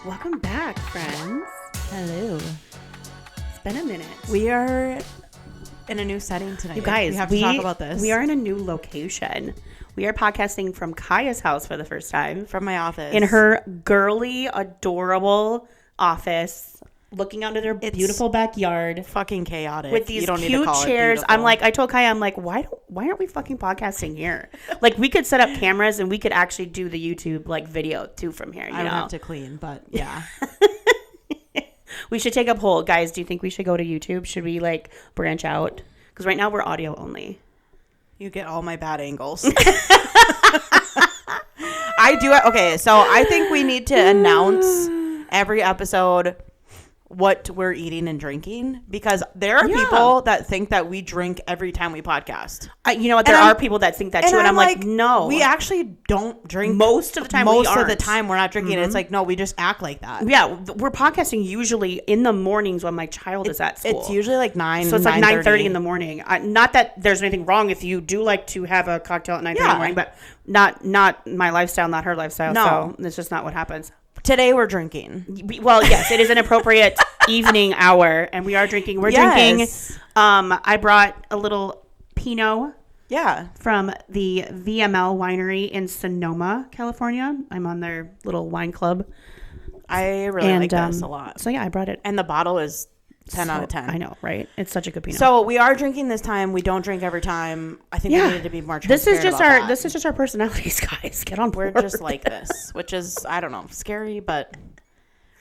Welcome back, friends. Hello. It's been a minute. We are in a new setting tonight. You guys, we have to talk about this. We are in a new location. We are podcasting from Kiah's house for the first time. From my office. In her girly, adorable office, looking out into their beautiful backyard. Fucking chaotic. With these cute chairs. I told Kiah, I'm like, why aren't we fucking podcasting here? Like, we could set up cameras and we could actually do the YouTube, like, video, too, from here. I don't have to clean, but yeah. We should take up hold. Guys, do you think we should go to YouTube? Should we, like, branch out? Because right now we're audio only. You get all my bad angles. I do it. Okay, so I think we need to announce every episode what we're eating and drinking, because there are people that think that we drink every time we podcast. You know what? There are people that think that too, and I'm like, no. We actually don't drink. Most of the time we're not drinking. Mm-hmm. It's like, no, we just act like that. Yeah, we're podcasting usually in the mornings when my child is at school. It's usually like 9. So it's like 9:30 in the morning. Not that there's anything wrong if you do like to have a cocktail at 9:30 in the morning, but not my lifestyle, not her lifestyle. No. So it's just not what happens. Today we're drinking. Well, yes, it is an appropriate evening hour, and we are drinking. We're drinking. I brought a little Pinot. Yeah. From the VML winery in Sonoma, California. I'm on their little wine club. I really like this a lot. So yeah, I brought it. And the bottle is 10 out of 10. I know, right? It's such a good Pinot. So we are drinking this time. We don't drink every time. I think we needed to be more transparent. This is just our personalities, guys. Get on board. We're just like this, which is, I don't know, scary, but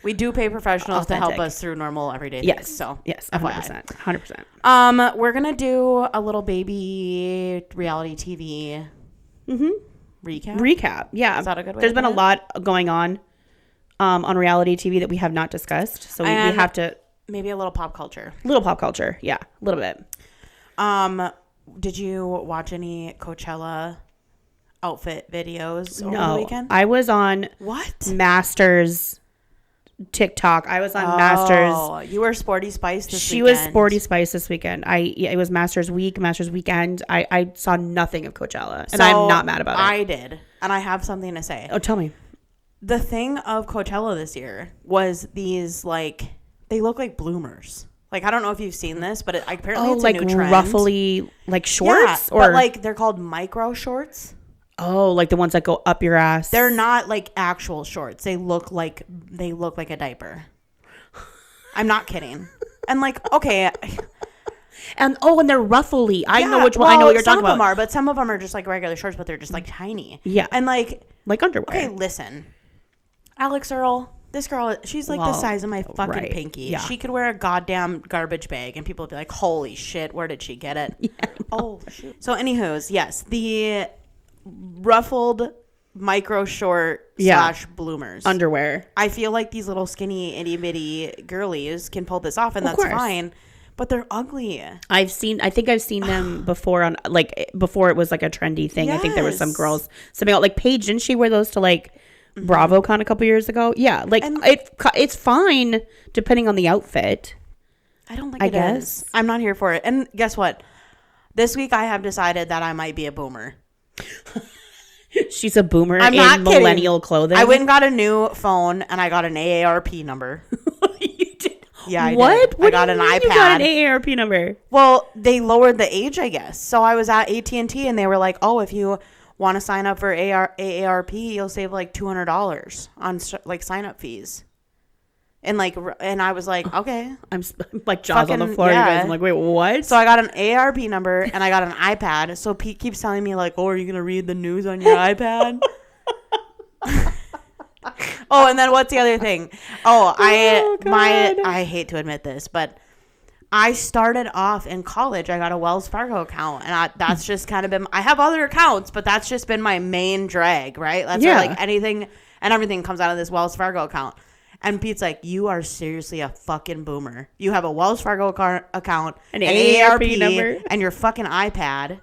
we do pay professionals to help us through normal everyday things. So yes, 100%. We're gonna do a little baby reality TV recap. Yeah, is that a good way? There's been a lot going on reality TV that we have not discussed, so we have to. Maybe a little pop culture. Yeah, a little bit. Did you watch any Coachella outfit videos over the weekend? I was on Masters TikTok. I was on Masters. You were Sporty Spice this weekend. She was Sporty Spice this weekend. It was Masters week, Masters weekend. I saw nothing of Coachella, and I'm not mad about it. I did, and I have something to say. Oh, tell me. The thing of Coachella this year was these, like, they look like bloomers. Like, I don't know if you've seen this, but apparently it's like a new trend. Ruffly, like shorts? Yeah, but like they're called micro shorts. Oh, like the ones that go up your ass. They're not like actual shorts. They look like a diaper. I'm not kidding. And like, okay. And they're ruffly. I know what you're talking about. Some of them are, but some of them are just like regular shorts, but they're just like tiny. Yeah. And like underwear. Okay, listen. Alex Earl. This girl, she's like the size of my fucking pinky. Yeah. She could wear a goddamn garbage bag, and people would be like, holy shit, where did she get it? Yeah, oh, shoot. So, anywho's, yes, the ruffled micro short / bloomers. Underwear. I feel like these little skinny, itty-bitty girlies can pull this off, and that's fine. But they're ugly. I think I've seen them before on, like, before it was like a trendy thing. Yes. I think there were some girls, like Paige, didn't she wear those to like BravoCon a couple years ago? Yeah, like it's fine depending on the outfit. I don't think I guess. I'm not here for it. And guess what? This week I have decided that I might be a boomer. She's a boomer in millennial clothing. I went and got a new phone, and I got an AARP number. You did? Yeah, I what? did. I got an iPad. You got an AARP number? Well, they lowered the age, I guess. So I was at AT&T, and they were like, "Oh, if you want to sign up for AARP, you'll save like $200 on like sign up fees." And I was like, okay. I'm like jaws on the floor. Yeah. You guys, I'm like, wait, what? So I got an AARP number and I got an iPad. So Pete keeps telling me like, oh, are you going to read the news on your iPad? Oh, and then what's the other thing? I hate to admit this, but I started off in college. I got a Wells Fargo account, and that's just kind of been. I have other accounts, but that's just been my main drag, right? That's where like anything and everything comes out of this Wells Fargo account. And Pete's like, "You are seriously a fucking boomer. You have a Wells Fargo account, an AARP number, and your fucking iPad."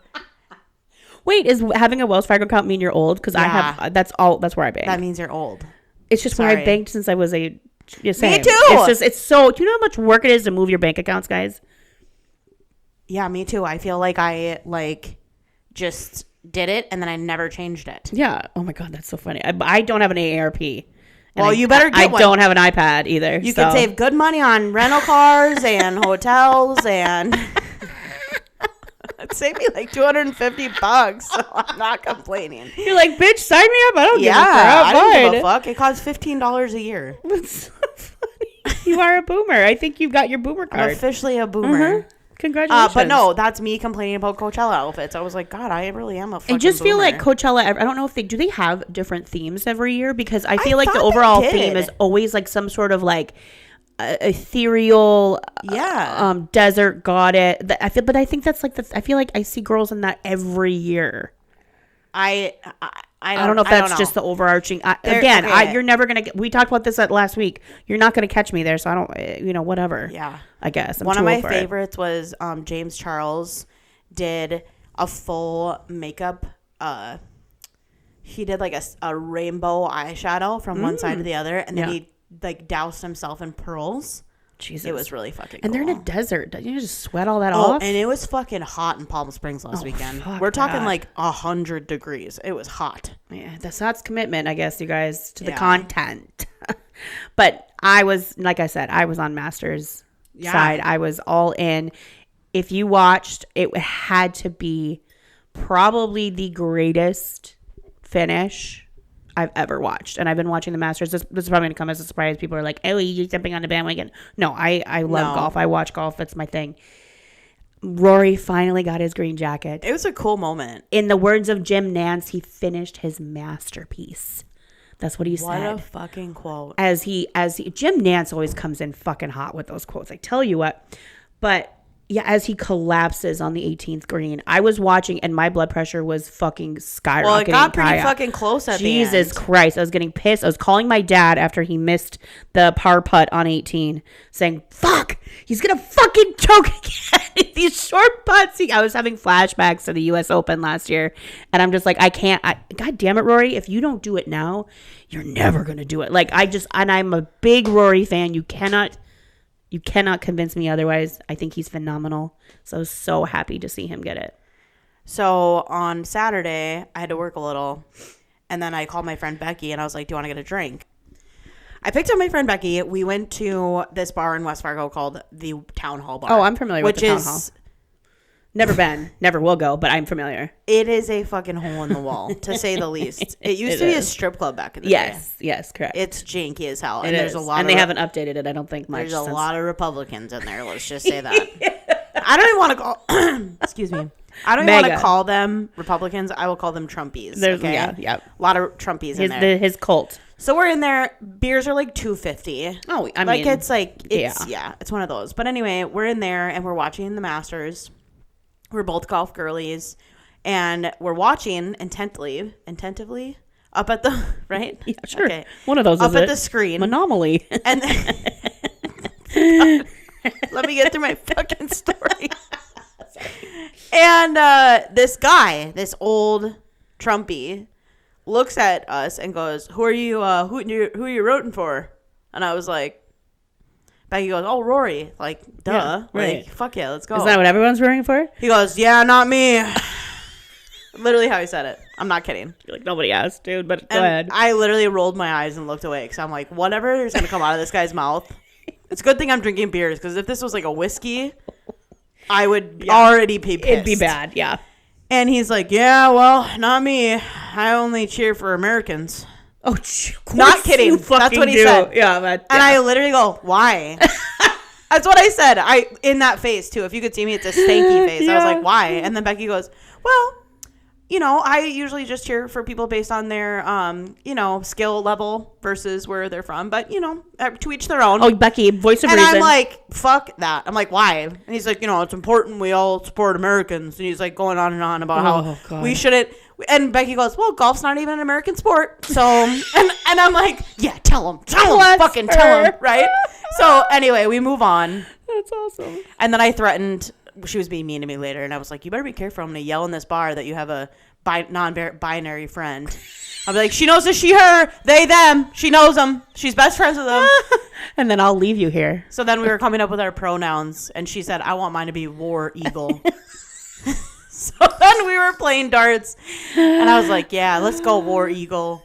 Wait, is having a Wells Fargo account mean you're old? Because I have. That's where I bank. That means you're old. It's just where I banked since I was a. Me too. It's so. Do you know how much work it is to move your bank accounts, guys? Yeah, me too. I feel like I just did it and then I never changed it. Yeah. Oh my god, that's so funny. I don't have an AARP, Well, you better get one. I don't have an iPad either. You can save good money on rental cars and hotels and save me like $250, so I'm not complaining. You're like, bitch, sign me up. I don't give a fuck. I don't give a fuck. It costs $15 a year. That's so funny. You are a boomer. I think you've got your boomer card. I'm officially a boomer. Mm-hmm. Congratulations. But no, that's me complaining about Coachella outfits. I was like, God, I really am a fucking I just feel boomer. like Coachella, I don't know if do they have different themes every year? Because I feel like the overall theme is always like some sort of like ethereal desert goddess. But I think that's like I feel like I see girls in that every year. I don't know if that's just the overarching. You're never gonna we talked about this last week. You're not gonna catch me there, so I don't. Whatever. Yeah, I guess one of my favorites was James Charles did a full makeup. He did like a rainbow eyeshadow from one side to the other, and then he like doused himself in pearls. Jesus. It was really fucking cool. And they're in a desert. Don't you just sweat all that off? And it was fucking hot in Palm Springs last weekend. We're talking like 100 degrees. It was hot. Yeah, that's commitment, I guess, you guys, to the content. But I was, like I said, I was on Masters' side. I was all in. If you watched, it had to be probably the greatest finish I've ever watched. And I've been watching the Masters. This is probably going to come as a surprise. People are like, oh, you're jumping on the bandwagon. No, I love golf. I watch golf. That's my thing. Rory finally got his green jacket. It was a cool moment. In the words of Jim Nance, he finished his masterpiece. That's what he said. What a fucking quote. As he Jim Nance always comes in fucking hot with those quotes. I tell you what. But yeah, as he collapses on the 18th green, I was watching and my blood pressure was fucking skyrocketing. Well, it got pretty fucking close at the end. Jesus Christ. I was getting pissed. I was calling my dad after he missed the par putt on 18 saying, fuck, he's going to fucking choke again. These short putts. I was having flashbacks to the U.S. Open last year. And I'm just like, God damn it, Rory. If you don't do it now, you're never going to do it. Like, and I'm a big Rory fan. You cannot convince me otherwise. I think he's phenomenal. So I was so happy to see him get it. So on Saturday, I had to work a little. And then I called my friend Becky and I was like, do you want to get a drink? I picked up my friend Becky. We went to this bar in West Fargo called the Town Hall Bar. Oh, I'm familiar with the Town Hall. Never been. Never will go, but I'm familiar. It is a fucking hole in the wall, to say the least. It used to be a strip club back in the day. Yes, correct. It's janky as hell. And there's a lot they haven't updated it, I don't think, much. There's a lot of Republicans in there, let's just say that. I don't even want to call excuse me. I don't even want to call them Republicans. I will call them Trumpies. Okay? Yeah. A lot of Trumpies in there. His cult. So we're in there. Beers are like $2.50. Oh, I mean, it's one of those. But anyway, we're in there and we're watching the Masters. We're both golf girlies, and we're watching attentively up at the right. Yeah, sure. Okay. One of those up at the screen. Anomaly. And let me get through my fucking story. And this guy, this old Trumpy, looks at us and goes, "Who are you? Who are you rooting for?" And I was like. Becky goes, "Oh, Rory." Like, duh. Yeah, right. Like, fuck yeah, let's go. Is that what everyone's rooting for? He goes, "Yeah, not me." Literally how he said it. I'm not kidding. You're like, nobody asked, dude, but go ahead. I literally rolled my eyes and looked away because I'm like, whatever is going to come out of this guy's mouth. It's a good thing I'm drinking beers because if this was like a whiskey, I would already be pissed. It'd be bad, yeah. And he's like, "Yeah, well, not me. I only cheer for Americans." Oh, not kidding. That's what he said. Yeah, and I literally go, "Why?" That's what I said. In that face too. If you could see me, it's a stanky face. Yeah. I was like, "Why?" And then Becky goes, "Well, I usually just cheer for people based on their, skill level versus where they're from. But to each their own." Oh, Becky, voice of reason. And I'm like, "Fuck that." I'm like, "Why?" And he's like, "It's important we all support Americans." And he's like going on and on about how we shouldn't. And Becky goes, "Well, golf's not even an American sport." So, and I'm like, "Yeah, tell him, fucking tell him, right?" So anyway, we move on. That's awesome. And then I threatened, she was being mean to me later, and I was like, "You better be careful. I'm going to yell in this bar that you have a non-binary friend." I'll be like, "She knows the she, her, they, them. She knows them. She's best friends with them." And then I'll leave you here. So then we were coming up with our pronouns, and she said, "I want mine to be War Eagle." So then we were playing darts, and I was like, "Yeah, let's go War Eagle."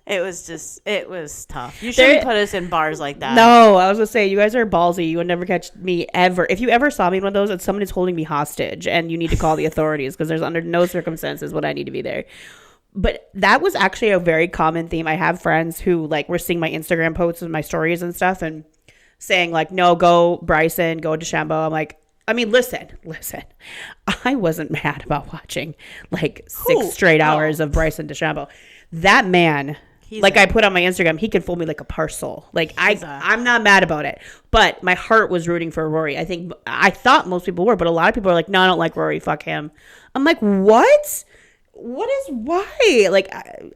It was tough. You shouldn't put us in bars like that. No, I was gonna say, you guys are ballsy. You would never catch me ever. If you ever saw me in one of those, and someone is holding me hostage, and you need to call the authorities, because there's under no circumstances would I need to be there. But that was actually a very common theme. I have friends who like were seeing my Instagram posts and my stories and stuff, and saying like, "No, go Bryson, go DeChambeau." I'm like, I mean, listen. I wasn't mad about watching like 6 straight hours of Bryson DeChambeau. That man. I put on my Instagram, he can fold me like a parcel. Like I'm not mad about it, but my heart was rooting for Rory. I thought most people were, but a lot of people are like, no, I don't like Rory. Fuck him. I'm like, what? Why? Like,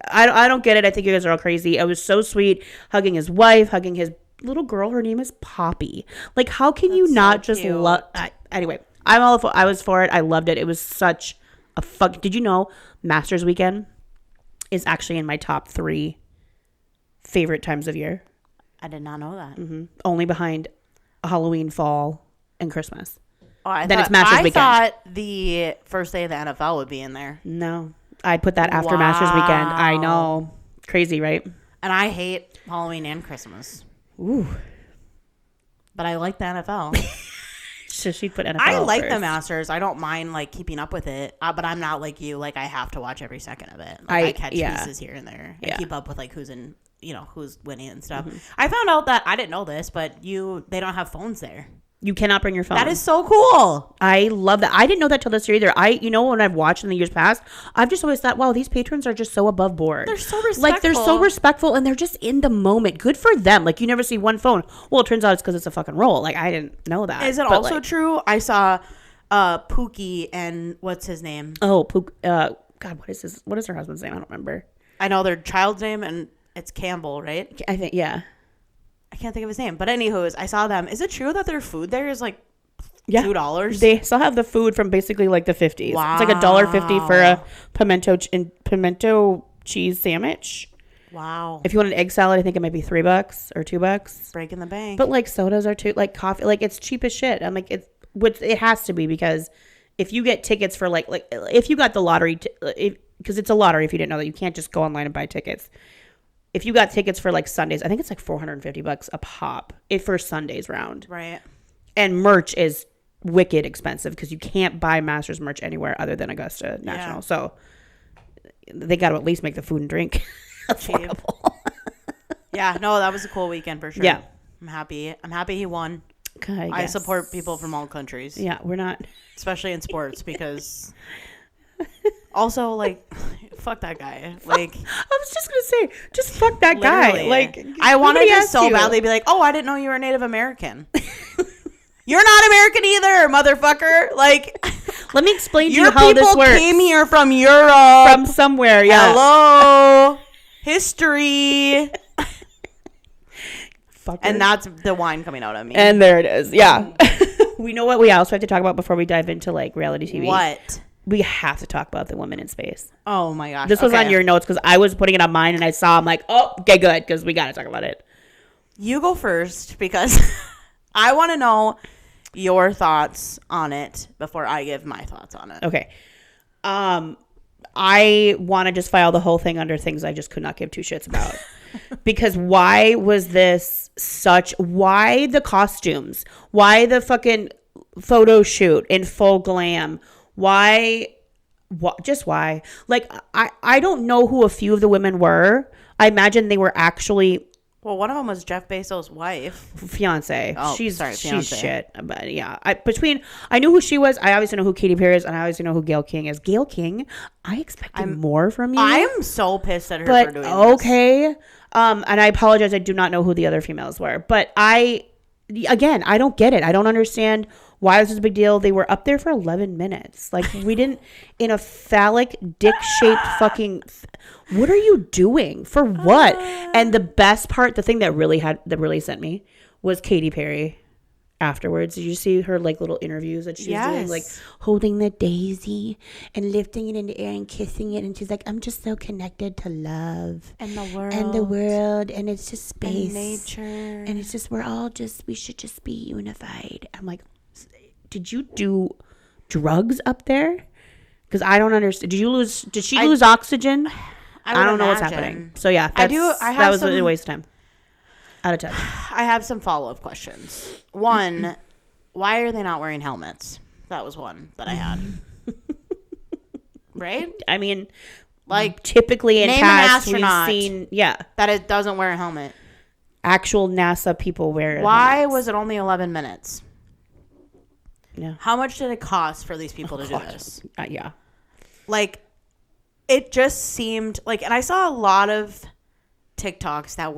I don't get it. I think you guys are all crazy. It was so sweet, hugging his wife, hugging his little girl. Her name is Poppy. Like, how can you not just love? Anyway, I was for it. I loved it. It was such a fuck. Did you know Masters weekend is actually in my top 3 favorite times of year? I did not know that. Mm-hmm. Only behind Halloween, fall, and Christmas. Oh, it's Masters weekend. I thought the first day of the NFL would be in there. No, I'd put that after Masters weekend. I know, crazy, right? And I hate Halloween and Christmas. Ooh, but I like the NFL. So she'd put NFL. I like first. the Masters. I don't mind like keeping up with it, but I'm not like you. Like I have to watch every second of it. Like, I catch pieces here and there. I keep up with like who's winning and stuff. Mm-hmm. I found out that I didn't know this, but they don't have phones there. You cannot bring your phone. That is so cool. I love that. I didn't know that till this year either. When I've watched in the years past, I've just always thought, wow, these patrons are just so above board. They're so respectful. Like, they're so respectful, and they're just in the moment. Good for them. Like, you never see one phone. Well, it turns out it's because it's a fucking roll. Like, I didn't know that. Is it also true? I saw Pookie and what's his name? Oh, God, what is her husband's name? I don't remember. I know their child's name, and it's Campbell, right? I think, yeah. I can't think of his name. But anywho, I saw them. Is it true that their food there is like $2? They still have the food from basically like the 50s. Wow. It's like $1.50 for a pimento cheese sandwich. Wow. If you want an egg salad, I think it might be $3 or $2. Breaking the bank. But like sodas are too, like coffee, like it's cheap as shit. I'm like, it has to be, because if you get tickets for like if you got the lottery, because it's a lottery, if you didn't know that, you can't just go online and buy tickets. If you got tickets for like Sundays, I think it's like $450 a pop for Sunday's round. Right. And merch is wicked expensive, because you can't buy Masters merch anywhere other than Augusta National. Yeah. So they got to at least make the food and drink affordable. Yeah, no, that was a cool weekend for sure. Yeah. I'm happy he won. I support people from all countries. Yeah, we're not. Especially in sports, because also, like, fuck that guy. Like, I was just gonna say, just fuck that guy. Like, I wanted to so badly be like, oh, I didn't know you were Native American. You're not American either, motherfucker. Like, let me explain to you how this works. Your people came here from Europe, from somewhere. Yeah. Hello, history. Fucker. And that's the wine coming out of me. And there it is. Yeah. We know what we also have to talk about before we dive into like reality TV. What? We have to talk about the woman in space. Oh my gosh. This was on your notes, because I was putting it on mine and I saw, I'm like, oh, okay, good, because we got to talk about it. You go first, because I want to know your thoughts on it before I give my thoughts on it. Okay. I want to just file the whole thing under things I just could not give two shits about. Because why was this why the costumes? Why the fucking photo shoot in full glam? Why? Just why? Like, I don't know who a few of the women were. I imagine they were actually... Well, one of them was Jeff Bezos' wife. Fiance. Oh, fiance. She's shit. But yeah, I knew who she was. I obviously know who Katy Perry is, and I obviously know who Gayle King is. Gayle King, I expected more from you. I'm so pissed at her for doing this. Okay. And I apologize. I do not know who the other females were. But I don't get it. I don't understand why this is a big deal. They were up there for 11 minutes. Like, we didn't, in a phallic, dick-shaped fucking... What are you doing? For what? And the best part, the thing that really sent me, was Katy Perry afterwards. Did you see her like little interviews that she's doing, like holding the daisy and lifting it in the air and kissing it, and she's like, I'm just so connected to love and the world and it's just space and nature, and it's just we should just be unified. I'm like, did you do drugs up there? Because I don't understand. Did she lose oxygen? I don't know what's happening. So yeah, that was a waste of time. Out of touch. I have some follow-up questions. One, why are they not wearing helmets? That was one that I had. Right? I mean, like typically in past we've seen, that it doesn't wear a helmet. Actual NASA people wear. Why helmets. was it only 11 minutes? Yeah. How much did it cost for these people to do this? Yeah. Like, it just seemed like, and I saw a lot of TikToks that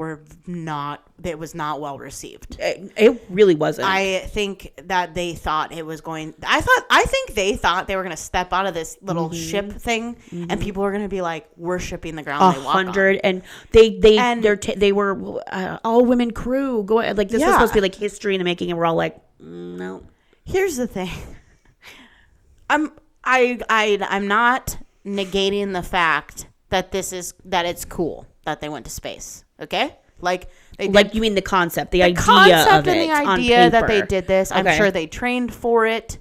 was not well received. It really wasn't. I think that they thought it was going. I think they thought they were going to step out of this little ship thing, and people were going to be like worshiping the ground. 100, and they were all women crew. Go like this was supposed to be like history in the making, and we're all like, no. Here's the thing. I'm not negating the fact that it's cool that they went to space. Okay, like you mean the concept, the idea of it, and the idea that they did this. I'm sure they trained for it.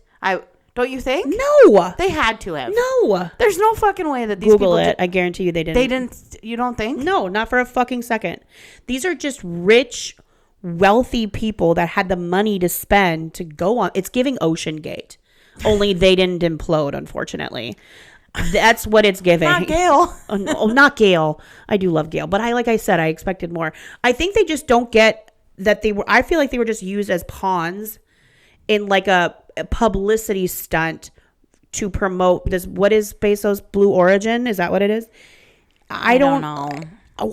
Don't you think? No, they had to have. No, there's no fucking way that these Google people it. I guarantee you they didn't. They didn't. You don't think? No, not for a fucking second. These are just rich, wealthy people that had the money to spend to go on. It's giving Ocean Gate, only they didn't implode, unfortunately. That's what it's giving. Not Gail. Not Gail. I do love Gail, but like I said, I expected more. I think they just don't get that I feel like they were just used as pawns in like a publicity stunt to promote this. What is Bezos' Blue Origin? Is that what it is? I don't know.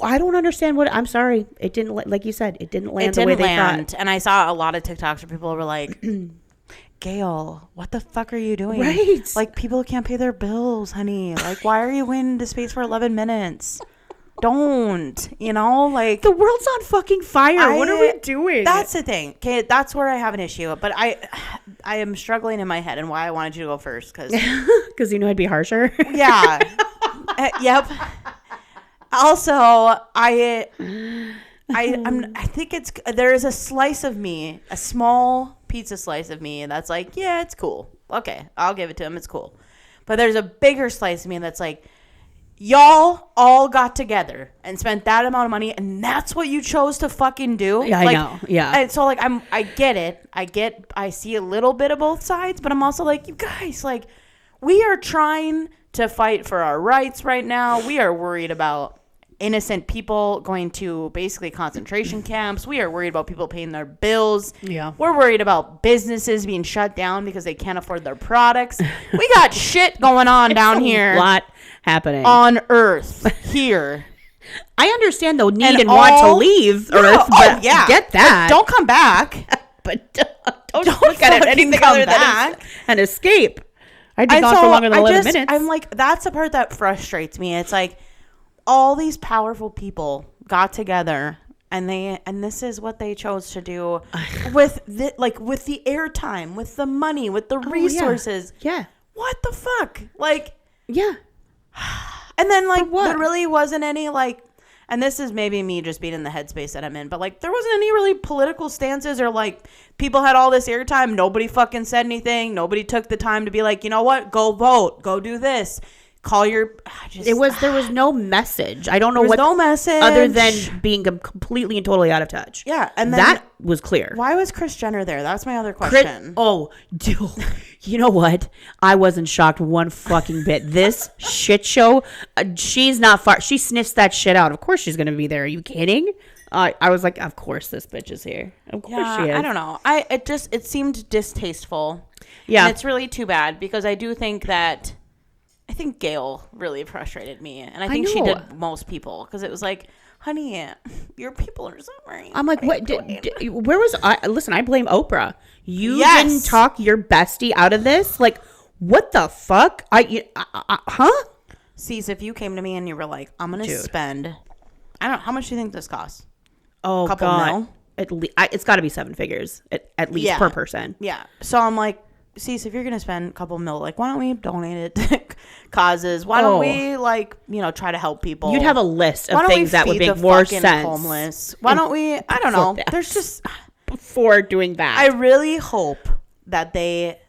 I don't understand I'm sorry. It didn't, like you said, it didn't land the way they thought. And I saw a lot of TikToks where people were like, Gail, what the fuck are you doing? Right. Like, people can't pay their bills, honey. Like, why are you going into space for 11 minutes? Don't, like. The world's on fucking fire. What are we doing? That's the thing. Okay, that's where I have an issue. But I am struggling in my head, and why I wanted you to go first. Because you know I'd be harsher. Yeah. Yep. Also, I think there is a slice of me, a small pizza slice of me that's like, yeah, it's cool. Okay, I'll give it to him. It's cool. But there's a bigger slice of me that's like, y'all all got together and spent that amount of money, and that's what you chose to fucking do. Yeah, I know. Yeah. And so like I get it. I see a little bit of both sides, but I'm also like, you guys, like, we are trying to fight for our rights right now. We are worried about innocent people going to basically concentration camps. We are worried about people paying their bills. Yeah. We're worried about businesses being shut down because they can't afford their products. We got shit going on down here. A lot happening. On Earth. Here. I understand the need and want to leave Earth, but get that. But don't come back. But don't look at it anything other than an escape. I'd be gone for longer than 11 minutes. I'm like, that's the part that frustrates me. It's like, all these powerful people got together and this is what they chose to do with the airtime, with the money, with the resources. Yeah. What the fuck? Like, yeah. And then like there really wasn't any like, and this is maybe me just being in the headspace that I'm in, but like there wasn't any really political stances or like people had all this airtime. Nobody fucking said anything. Nobody took the time to be like, you know what? Go vote. Go do this. Call your. There was no message. I don't know no message other than being completely and totally out of touch. Yeah, and then, that was clear. Why was Kris Jenner there? That's my other question. Dude, you know what? I wasn't shocked one fucking bit. This shit show. She's not far. She sniffs that shit out. Of course she's gonna be there. Are you kidding? I was like, of course this bitch is here. Of course she is. I don't know. It seemed distasteful. Yeah, and it's really too bad because I do think that. I think Gail really frustrated me, and I think she did most people because it was like, honey, your people are suffering. I'm like, what? Where was I? Listen, I blame Oprah. You didn't talk your bestie out of this. Like, what the fuck? Huh? Cease, if you came to me and you were like, I'm gonna spend, I don't know, how much do you think this costs? Oh, couple God. Mil? It's got to be 7 figures at least per person. Yeah. So I'm like, Cease, if you're gonna spend a couple mil, like, why don't we donate it to causes? Why don't we try to help people? You'd have a list of things that would make more sense. Homeless. Why don't we? I don't know. There's just before doing that. I really hope that they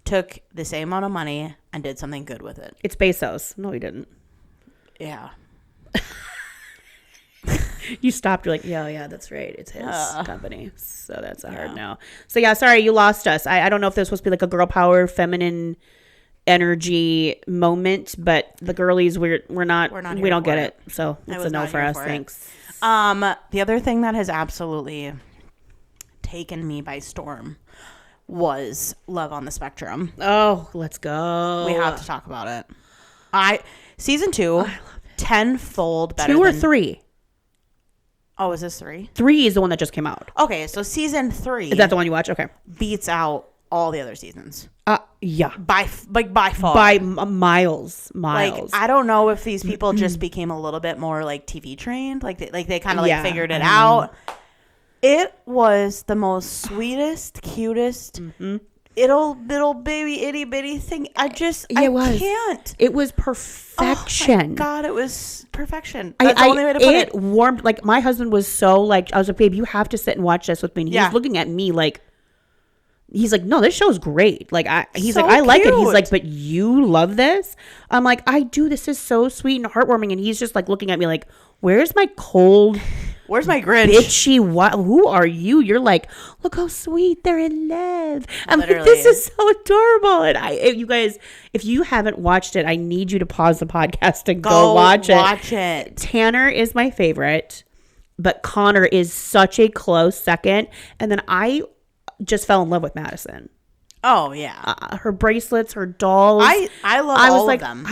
took the same amount of money and did something good with it. It's Bezos. No, he didn't. Yeah. You stopped. You're like, yeah, that's right. It's his company. So that's a hard no. So yeah, sorry, you lost us. I don't know if this was supposed to be like a girl power, feminine energy moment, but the girlies, we're not we don't get it. So it's a no for us. Thanks. The other thing that has absolutely taken me by storm was Love on the Spectrum. Oh, let's go. We have to talk about it. Season 2, tenfold better. 2 or 3? Oh, is this 3? 3 is the one that just came out. Okay, so season 3. Is that the one you watch? Okay. Beats out all the other seasons. Yeah. By far. By miles. Like, I don't know if these people just became a little bit more like TV trained. Like they kind of like figured it out. It was the most sweetest, cutest, little baby itty bitty thing. I can't. It was perfection. Oh my God, it was perfection. That's the only way to put it. It warmed, like, my husband was so like, I was like, babe, you have to sit and watch this with me. And he was looking at me like, he's like, no, this show's great. Like, he's like, I like it. He's like, but you love this? I'm like, I do. This is so sweet and heartwarming. And he's just like looking at me like, where's my cold, where's my Grinch? Bitchy, who are you? You're like, look how sweet, they're in love. I'm like, this is so adorable. And you guys, if you haven't watched it, I need you to pause the podcast and go watch it. Tanner is my favorite, but Connor is such a close second. And then I just fell in love with Madison. Oh yeah, her bracelets, her dolls. I love all of them.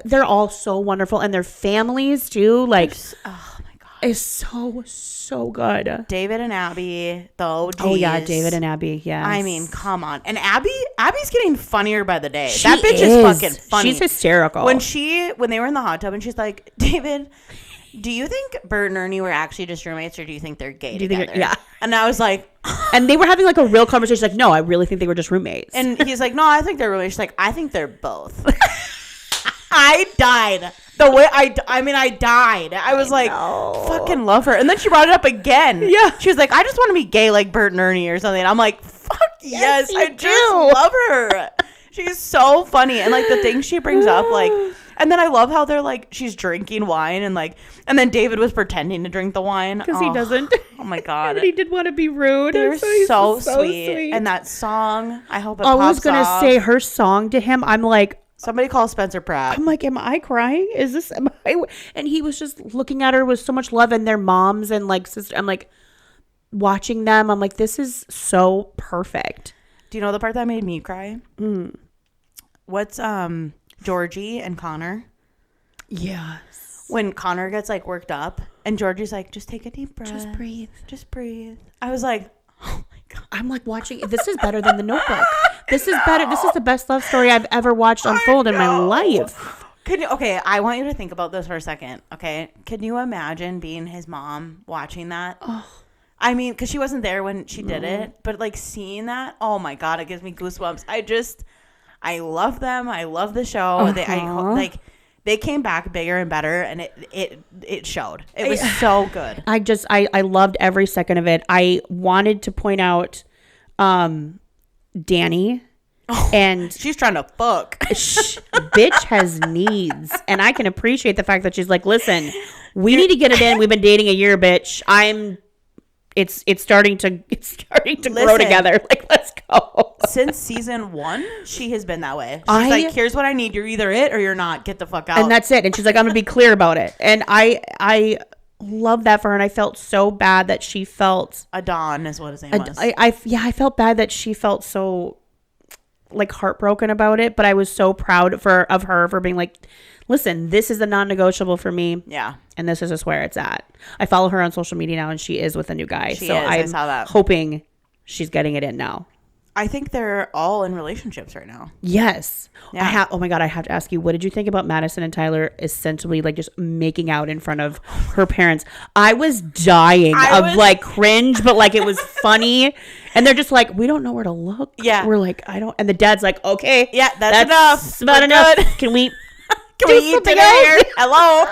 They're all so wonderful, and their families too. Like, oh my God, it's so good. David and Abby, the OGs. Oh yeah, David and Abby. Yeah, I mean, come on. And Abby's getting funnier by the day. That bitch is fucking funny. She's hysterical. When they were in the hot tub, and she's like, David, do you think Bert and Ernie were actually just roommates, or do you think they're gay together? Yeah. And I was like... And they were having like a real conversation. Like, no, I really think they were just roommates. And he's like, no, I think they're roommates. She's like, I think they're both. I died. I died. I was like, fucking love her. And then she brought it up again. Yeah. She was like, I just want to be gay like Bert and Ernie or something. I'm like, fuck yes, I just love her. She's so funny. And like the things she brings up, like... And then I love how they're like, she's drinking wine and then David was pretending to drink the wine. Because he doesn't. Oh my God. He did want to be rude. They're so sweet. And that song, I hope it pops off. I was going to say her song to him. I'm like. Somebody call Spencer Pratt. I'm like, am I crying? And he was just looking at her with so much love, and their moms and like sister. I'm like watching them. I'm like, this is so perfect. Do you know the part that made me cry? What's Georgie and Connor? Yes. When Connor gets like worked up and Georgie's like, just take a deep breath. Just breathe. I was like, oh my God. I'm like watching. This is better than The Notebook. This is better. This is the best love story I've ever watched unfold in my life. Okay, I want you to think about this for a second. Okay. Can you imagine being his mom watching that? Oh. I mean, because she wasn't there when she did it, but like seeing that, oh my God, it gives me goosebumps. I love them. I love the show. They came back bigger and better, and it showed. It was so good. I loved every second of it. I wanted to point out Danny. And she's trying to fuck. Bitch has needs, and I can appreciate the fact that she's like, listen, we need to get it in. We've been dating a year, bitch. It's starting to grow together. Like, let's go. Since season 1, she has been that way. She's like, here's what I need. You're either it or you're not. Get the fuck out. And that's it. And she's like, I'm gonna be clear about it. And I love that for her. And I felt so bad that she felt Adon is what his name was. I felt bad that she felt so like heartbroken about it. But I was so proud of her for being like, listen, this is a non-negotiable for me. Yeah. And this is just where it's at. I follow her on social media now, and she is with a new guy. I saw that. Hoping she's getting it in now. I think they're all in relationships right now. Yes. Yeah. Oh my God, I have to ask you, what did you think about Madison and Tyler essentially like just making out in front of her parents? I was dying of like cringe, but like it was funny. And they're just like, we don't know where to look. Yeah. We're like, and the dad's like, okay. Yeah, that's enough. About enough. Good. Can we eat dinner here? Hello.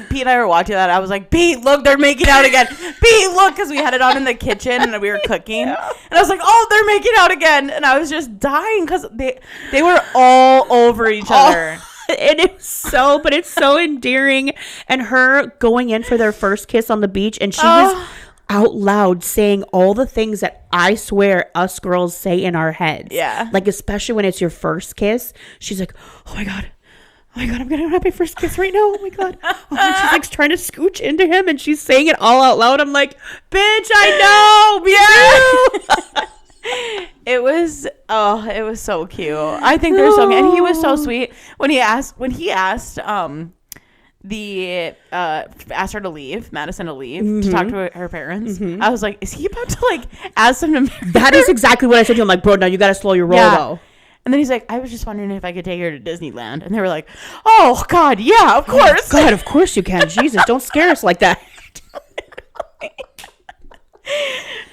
Pete and I were watching that. I was like, Pete, look, they're making out again. Pete, look, because we had it on in the kitchen and we were cooking. And I was like, oh, they're making out again. And I was just dying because they were all over each other. And it's so endearing. And her going in for their first kiss on the beach, and she was out loud saying all the things that I swear us girls say in our heads. Yeah. Like, especially when it's your first kiss. She's like, oh my God, I'm gonna have my first kiss right now. Oh my God. Oh, and she's like trying to scooch into him, and she's saying it all out loud. I'm like, bitch, I know. Yeah. It was so cute. I think they're so cute. And he was so sweet when he asked asked her to leave, Madison to leave, to talk to her parents. I was like, is he about to like ask them to marry That is exactly what I said to him. Like, bro, now you gotta slow your roll though. And then he's like, I was just wondering if I could take her to Disneyland. And they were like, oh God, yeah, of course. Oh, God, of course you can. Jesus, don't scare us like that.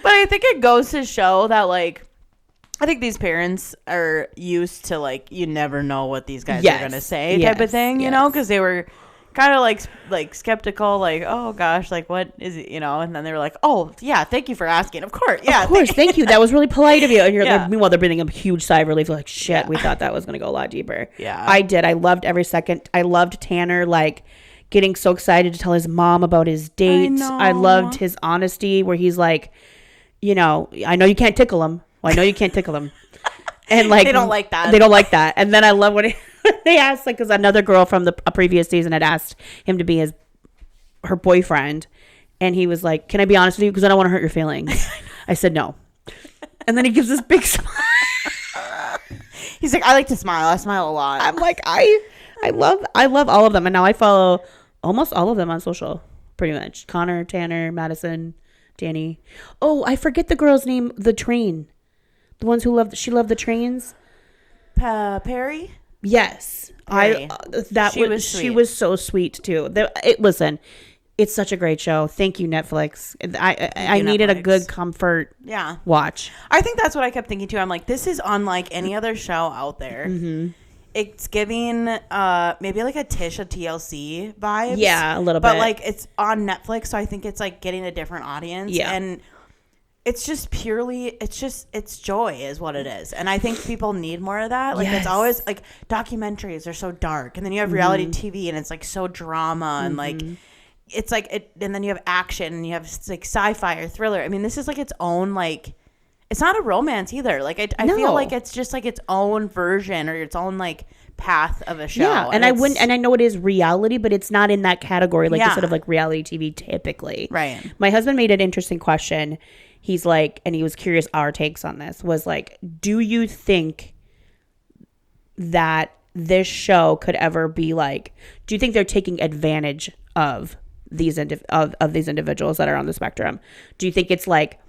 But I think it goes to show that, like, I think these parents are used to, like, you never know what these guys are going to say type of thing, you know, because they were kind of like skeptical, like, oh gosh, like, what is it, you know? And then they were like, oh yeah, thank you for asking. Of course, yeah, of course, thank you. That was really polite of you. And you're like, meanwhile, they're breathing a huge sigh of relief. Like, shit, we thought that was going to go a lot deeper. Yeah, I did. I loved every second. I loved Tanner, like, getting so excited to tell his mom about his date. I loved his honesty, where he's like, you know, I know you can't tickle him. Well, I know you can't tickle him. And like, they don't like that. They don't like that. And then I love when they asked, like, because another girl from a previous season had asked him to be her boyfriend, and he was like, "Can I be honest with you? Because I don't want to hurt your feelings." I said no, and then he gives this big smile. He's like, "I like to smile. I smile a lot." I'm like, I love all of them, and now I follow almost all of them on social, pretty much. Connor, Tanner, Madison, Danny. Oh, I forget the girl's name. The train, the ones who loved the trains. Perry. Yes, Perry. She was so sweet too. Listen, it's such a great show. Thank you, Netflix. I needed a good comfort watch. I think that's what I kept thinking too. I'm like, this is unlike any other show out there. Mm-hmm. It's giving maybe like a Tisha TLC vibes. Yeah, a little bit. But like, it's on Netflix, so I think it's like getting a different audience. Yeah. And it's just purely, it's joy is what it is. And I think people need more of that. Like, it's always like documentaries are so dark, and then you have reality TV and it's like so drama and like, it's like it, and then you have action and you have like sci-fi or thriller. I mean, this is like its own, like, it's not a romance either. Like, I feel like it's just like its own version or its own like path of a show. Yeah, and I know it is reality, but it's not in that category like you said of like reality TV typically. Right. My husband made an interesting question. He's like, and he was curious our takes on this, was like, do you think that this show could ever be like, do you think they're taking advantage of these of these individuals that are on the spectrum? Do you think it's like,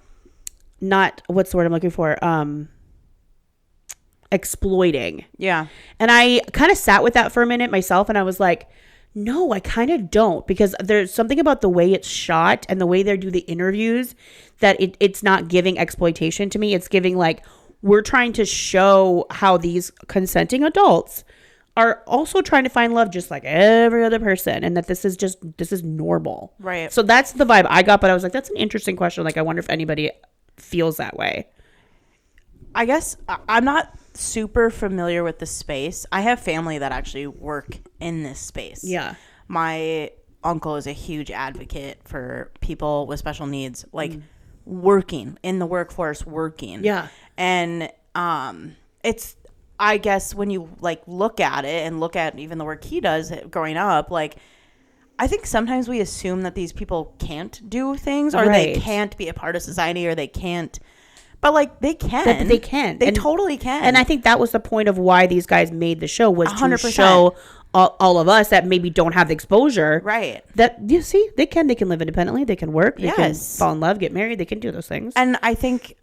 not, what's the word I'm looking for? Exploiting. Yeah. And I kind of sat with that for a minute myself, and I was like, no, I kind of don't, because there's something about the way it's shot and the way they do the interviews that it's not giving exploitation to me. It's giving like, we're trying to show how these consenting adults are also trying to find love just like every other person, and that this is normal. Right. So that's the vibe I got, but I was like, that's an interesting question. Like, I wonder if anybody feels that way. I guess I'm not super familiar with the space. I have family that actually work in this space. Yeah. My uncle is a huge advocate for people with special needs, like working in the workforce, working. Yeah. And it's, I guess when you like look at it and look at even the work he does growing up, like, I think sometimes we assume that these people can't do things or they can't be a part of society or they can't. But like, they can. They can. They totally can. And I think that was the point of why these guys made the show, was 100%. To show all of us that maybe don't have the exposure. Right. That, you see, they can live independently. They can work. They can fall in love, get married. They can do those things. And I think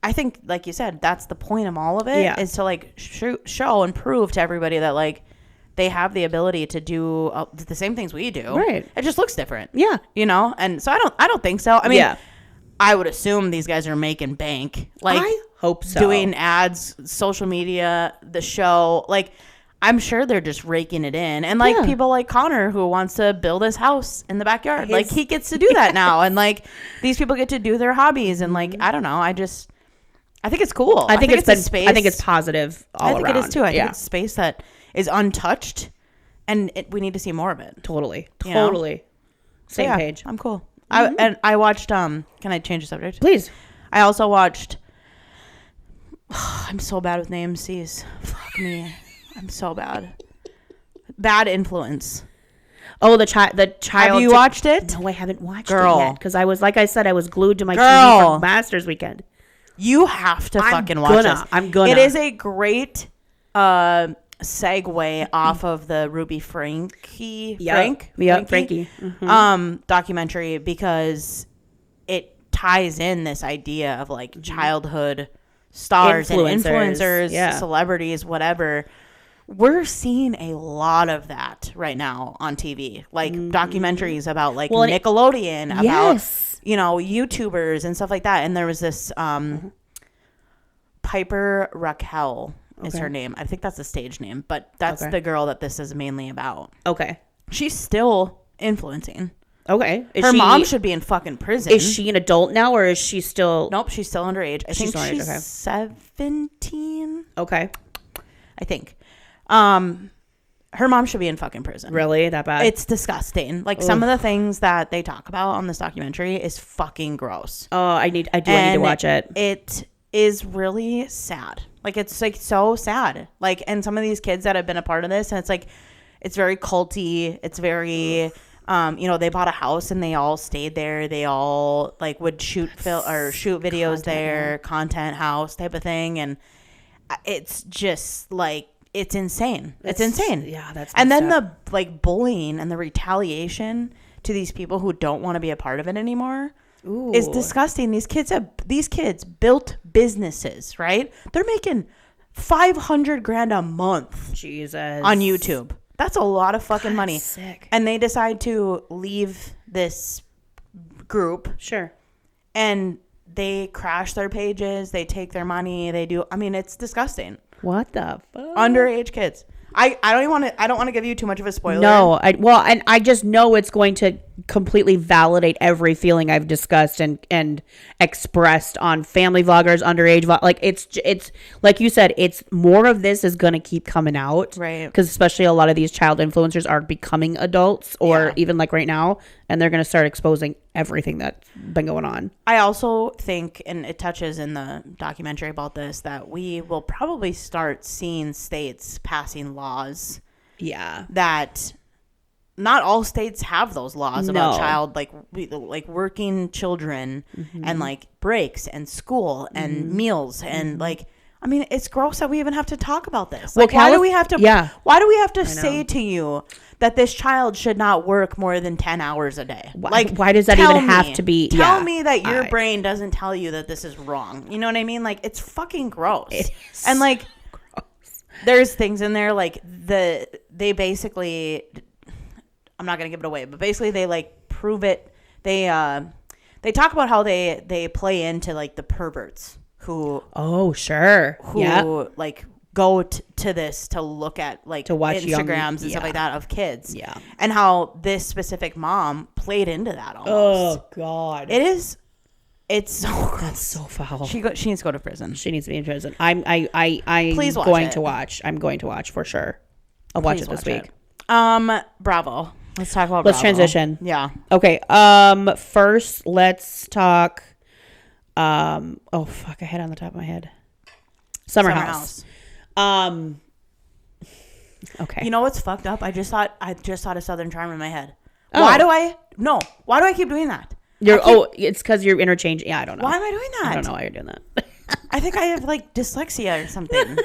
like you said, that's the point of all of it, is to like show and prove to everybody that like they have the ability to do the same things we do. Right. It just looks different. Yeah. You know? And so I don't think so. I mean, I would assume these guys are making bank. Like, I hope so. Doing ads, social media, the show. Like, I'm sure they're just raking it in. And like people like Connor, who wants to build his house in the backyard. Like, he gets to do that now. And like, these people get to do their hobbies. And like, I don't know. I think it's cool. I think it's a space. I think it's positive all around. I think it is too. I think it's a space that is untouched And we need to see more of it. Totally. Same page. I'm cool. I watched, can I change the subject? Please. I also watched, I'm so bad with names, C's. Fuck me. I'm so bad. Bad Influence. Oh, the child. Have you watched it? No, I haven't watched it yet. Because I was glued to my TV for Masters weekend. You have to fucking watch this. I'm gonna. It is a great segue off of the Ruby Frankie. Frankie. Mm-hmm. Documentary, because it ties in this idea of like childhood stars and influencers, celebrities, whatever. We're seeing a lot of that right now on TV, like documentaries about like Nickelodeon, about YouTubers and stuff like that. And there was this Piper Raquel is her name. I think that's the stage name, but that's the girl that this is mainly about. Okay, she's still influencing. Okay, her mom should be in fucking prison. Is she an adult now, or is she still? Nope, she's still underage. I think she's 17. Okay, I think. Her mom should be in fucking prison. Really? That bad? It's disgusting. Like, some of the things that they talk about on this documentary is fucking gross. Oh, I need to watch it. It is really sad. Like, it's like so sad. Like, and some of these kids that have been a part of this, and it's like, it's very culty. It's very, they bought a house and they all stayed there. They all like would shoot videos there, content house type of thing. And it's just like, it's insane. It's insane. Yeah, that's. And then the like bullying and the retaliation to these people who don't want to be a part of it anymore is disgusting. These kids built businesses, right? They're making $500,000 a month. Jesus. On YouTube. That's a lot of fucking money. Sick. And they decide to leave this group. Sure. And they crash their pages. They take their money. It's disgusting. What the fuck? Underage kids. I don't want to give you too much of a spoiler. No, and I just know it's going to completely validate every feeling I've discussed and expressed on family vloggers, underage like it's like you said, it's more of this is going to keep coming out, right? Because especially a lot of these child influencers are becoming adults, or even like right now, and they're going to start exposing everything that's been going on. I also think, and it touches in the documentary about this, that we will probably start seeing states passing laws. Yeah. That not all states have those laws about child, like working children and like breaks and school and meals and like, it's gross that we even have to talk about this. Like, why do we have to say to you that this child should not work more than 10 hours a day? Like, why does that even have to be? Tell me that your brain doesn't tell you that this is wrong. You know what I mean? Like, it's fucking gross. And like, there's things in there like they basically, I'm not gonna give it away, but basically they like prove it. They talk about how they play into like the perverts who like go to this to look at like to watch Instagrams and stuff like that of kids, and how this specific mom played into that almost. Oh God, it's so gross. That's so foul. She needs to go to prison. She needs to be in prison. I'm Please watch going it. to watch. I'm going to watch for sure. I'll watch it this week. Bravo. Let's talk about Let's Bravo. transition. Yeah. Okay. First let's talk oh fuck, I had it on the top of my head. Summer House. Okay. You know what's fucked up? I just thought of Southern Charm in my head. Oh. Why do I keep doing that? It's because you're interchanging. Yeah, I don't know. Why am I doing that? I don't know why you're doing that. I think I have like dyslexia or something.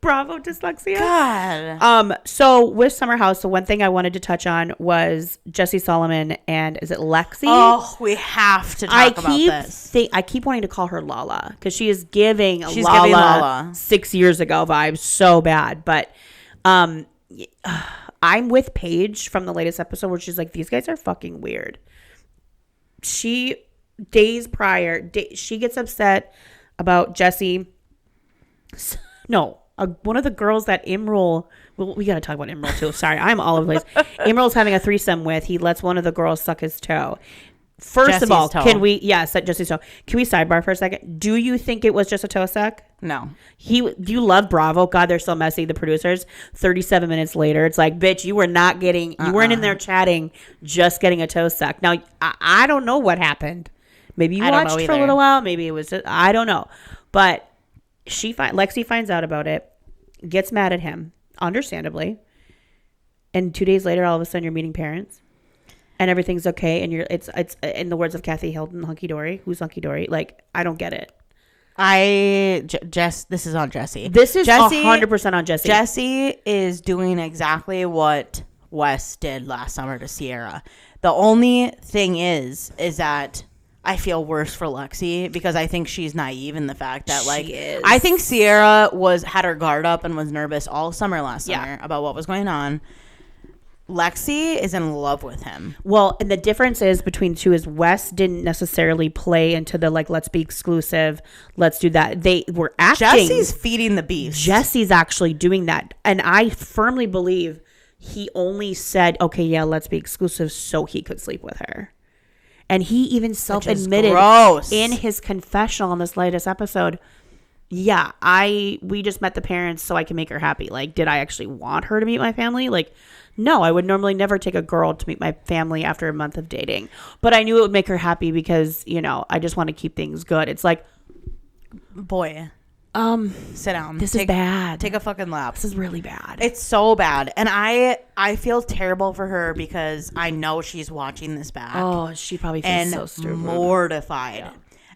Bravo, dyslexia. God. So with Summer House, the one thing I wanted to touch on was Jessie Solomon and is it Lexi? Oh, we have to talk about this. I keep wanting to call her Lala because she is giving Lala 6 years ago vibes so bad. But I'm with Paige from the latest episode where she's like, these guys are fucking weird. Days prior, she gets upset about Jessie. No, one of the girls that Imrul, well, we got to talk about Imrul too. Sorry, I'm all over the place. Imrul's having a threesome with. He lets one of the girls suck his toe. First Jesse's of all, toe. can we sidebar for a second? Do you think it was just a toe suck? No. Do you love Bravo? God, they're so messy. The producers, 37 minutes later, it's like, bitch, you weren't in there chatting, just getting a toe suck. Now, I don't know what happened. Maybe you watched for a little while. Maybe it was just, I don't know. But Lexi finds out about it, gets mad at him, understandably. And 2 days later, all of a sudden, you're meeting parents. And everything's okay, and it's in the words of Kathy Hilton, hunky dory. Who's hunky dory? Like, I don't get it. This is on Jesse. This is 100% on Jesse. Jesse is doing exactly what Wes did last summer to Sierra. The only thing is that I feel worse for Lexi because I think she's naive in the fact that I think Sierra had her guard up and was nervous all summer last summer about what was going on. Lexi is in love with him. Well, and the difference is between the two is Wes didn't necessarily play into the let's be exclusive, let's do that. They were acting. Jesse's feeding the beast. Jesse's actually doing that. And I firmly believe he only said, okay, yeah, let's be exclusive so he could sleep with her. And he even self-admitted in his confessional on this latest episode, yeah, we just met the parents so I can make her happy. Like, did I actually want her to meet my family? Like, no, I would normally never take a girl to meet my family after a month of dating. But I knew it would make her happy because, I just want to keep things good. It's like, boy, sit down. This is bad. Take a fucking lap. This is really bad. It's so bad. And I feel terrible for her because I know she's watching this back. Oh, she probably feels so stupid. Mortified. Yeah.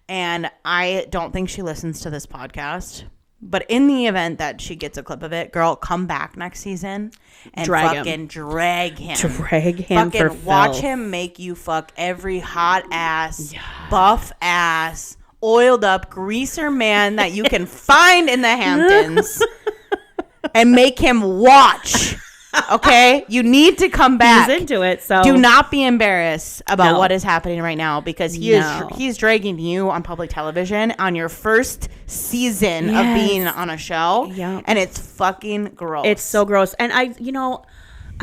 And I don't think she listens to this podcast. But in the event that she gets a clip of it, girl, come back next season and drag him. Drag him for watch filth. Him make you fuck every hot ass, buff ass, oiled up greaser man that you can find in the Hamptons and make him watch. Okay, you need to come back. He's into it, so do not be embarrassed about what is happening right now because he's dragging you on public television on your first season of being on a show, and it's fucking gross. It's so gross, and I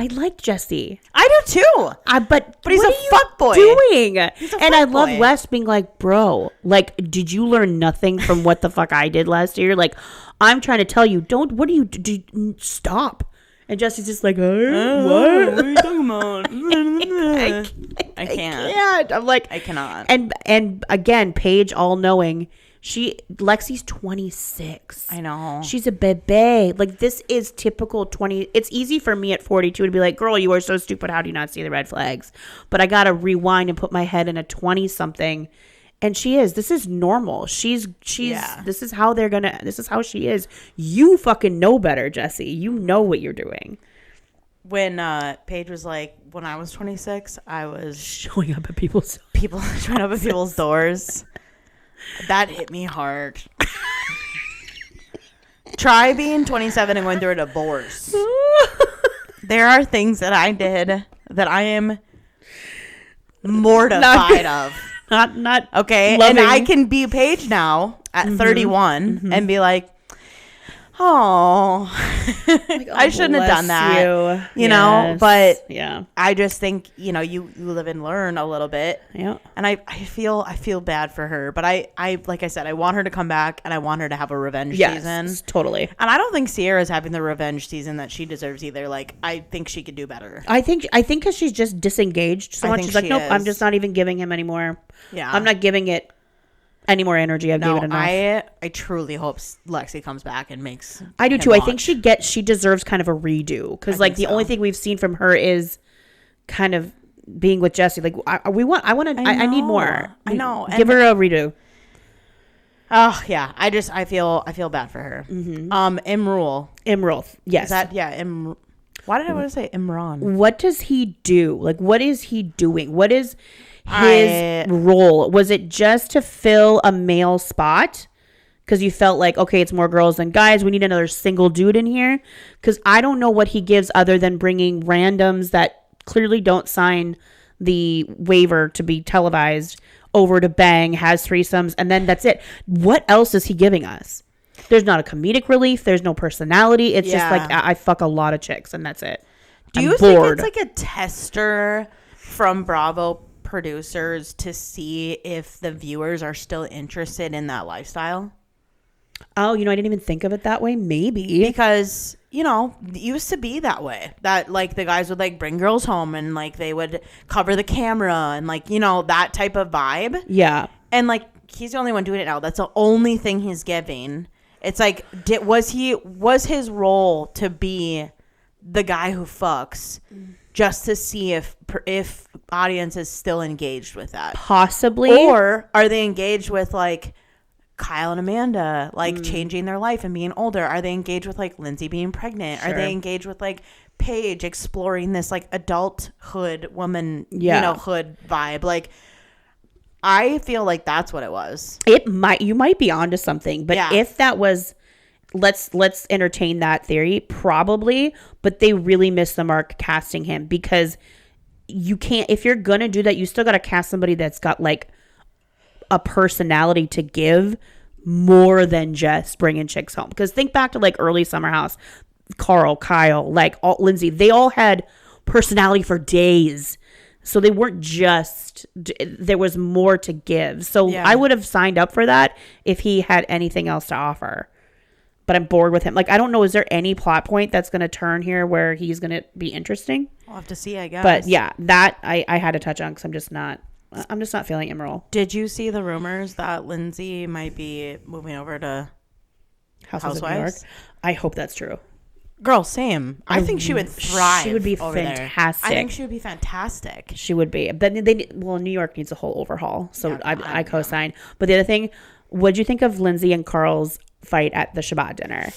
like Jesse. I do too. But he's a fuckboy. And I love Wes being like, bro, like, did you learn nothing from what the fuck I did last year? Like, I'm trying to tell you, what do you stop? And Jesse's just like, what are you talking about? I can't. I'm like, I cannot. And again, Paige, all knowing, Lexi's 26. I know. She's a bebe. Like, this is typical 20. It's easy for me at 42 to be like, girl, you are so stupid. How do you not see the red flags? But I got to rewind and put my head in a 20 something. And she is. This is normal. She's this is how this is how she is. You fucking know better, Jesse. You know what you're doing. When Paige was like, when I was 26, I was showing up at people's doors. That hit me hard. Try being 27 and going through a divorce. There are things that I did that I am mortified of. Not okay. loving. And I can be Paige now at 31 and be like, I shouldn't have done that. You know, but I just think, you live and learn a little bit. Yeah. And I feel bad for her, but I like I said, I want her to come back and I want her to have a revenge season. Totally. And I don't think Sierra's having the revenge season that she deserves either. Like, I think she could do better. I think because she's just disengaged so much. She's like, nope, I'm just not even giving him anymore. Yeah. I'm not giving it any more energy. I've given enough. I truly hope Lexi comes back and makes. I do too. Watch. I think she deserves kind of a redo because like the only thing we've seen from her is kind of being with Jesse. Like I need more. I know. Give her a redo. Oh yeah. I feel bad for her. Mm-hmm. Imrul. Yes. Is that why did I want to say Imran? What does he do? Like what is he doing? What is his role? Was it just to fill a male spot because you felt like, okay, it's more girls than guys, we need another single dude in here? Because I don't know what he gives other than bringing randoms that clearly don't sign the waiver to be televised over to bang, has threesomes, and then that's it. What else is he giving us? There's not a comedic relief, there's no personality. It's just like I fuck a lot of chicks and that's it. Do you think it's like a tester from Bravo producers to see if the viewers are still interested in that lifestyle. Oh, I didn't even think of it that way. Maybe. Because, it used to be that way. That, like, the guys would, like, bring girls home and, like, they would cover the camera and, like, that type of vibe. Yeah. And, like, he's the only one doing it now. That's the only thing he's giving. It's like, was his role to be the guy who fucks just to see if audience is still engaged with that? Possibly. Or are they engaged with, like, Kyle and Amanda, like, changing their life and being older? Are they engaged with, like, Lindsay being pregnant? Sure. Are they engaged with, like, Paige exploring this, like, adulthood woman, hood vibe? Like, I feel like that's what it was. You might be onto something, but if that was, let's entertain that theory, probably, but they really missed the mark casting him, because you can't, if you're gonna do that, you still gotta cast somebody that's got, like, a personality to give more than just bringing chicks home. Because think back to, like, early Summer House, Carl, Kyle, like, Lindsay, they all had personality for days. So they weren't just, there was more to give. So I would have signed up for that if he had anything else to offer. But I'm bored with him. Like, I don't know, is there any plot point that's going to turn here where he's going to be interesting? I'll have to see, I guess. But yeah, that I had to touch on, because I'm just not feeling Emerald. Did you see the rumors that Lindsay might be moving over to Housewives of New York? I hope that's true. Girl, same. I think she would thrive. She would be fantastic. There. I think she would be fantastic. She would be. But New York needs a whole overhaul. So I co-sign. But the other thing, what'd you think of Lindsay and Carl's fight at the Shabbat dinner?